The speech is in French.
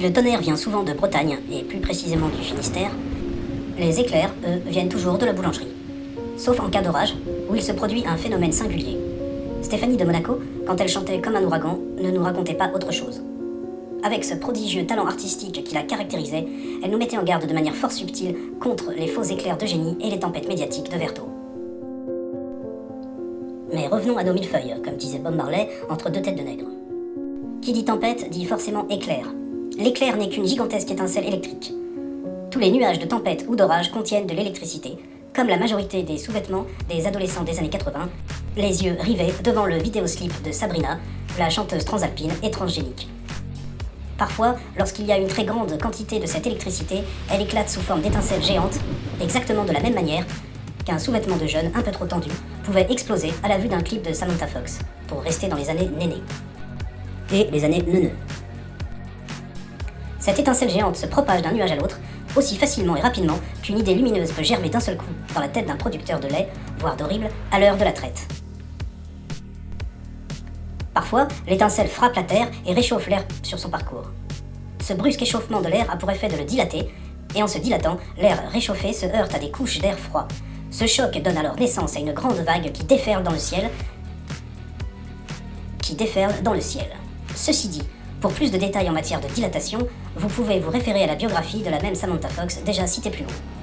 le tonnerre vient souvent de Bretagne, et plus précisément du Finistère, les éclairs, eux, viennent toujours de la boulangerie. Sauf en cas d'orage, où il se produit un phénomène singulier. Stéphanie de Monaco, quand elle chantait comme un ouragan, ne nous racontait pas autre chose. Avec ce prodigieux talent artistique qui la caractérisait, elle nous mettait en garde de manière fort subtile contre les faux éclairs de génie et les tempêtes médiatiques de Vertot. Mais revenons à nos millefeuilles, comme disait Bob Marley, entre deux têtes de nègre. Qui dit tempête dit forcément éclair. L'éclair n'est qu'une gigantesque étincelle électrique. Tous les nuages de tempête ou d'orage contiennent de l'électricité, comme la majorité des sous-vêtements des adolescents des années 80, les yeux rivés devant le vidéoslip de Sabrina, la chanteuse transalpine et transgénique. Parfois, lorsqu'il y a une très grande quantité de cette électricité, elle éclate sous forme d'étincelles géantes, exactement de la même manière qu'un sous-vêtement de jeune un peu trop tendu pouvait exploser à la vue d'un clip de Samantha Fox, pour rester dans les années néné. Et les années neuneux. Cette étincelle géante se propage d'un nuage à l'autre, aussi facilement et rapidement qu'une idée lumineuse peut germer d'un seul coup dans la tête d'un producteur de lait, voire d'horrible, à l'heure de la traite. Parfois, l'étincelle frappe la Terre et réchauffe l'air sur son parcours. Ce brusque échauffement de l'air a pour effet de le dilater, et en se dilatant, l'air réchauffé se heurte à des couches d'air froid. Ce choc donne alors naissance à une grande vague qui déferle dans le ciel. Ceci dit, pour plus de détails en matière de dilatation, vous pouvez vous référer à la biographie de la même Samantha Fox déjà citée plus haut.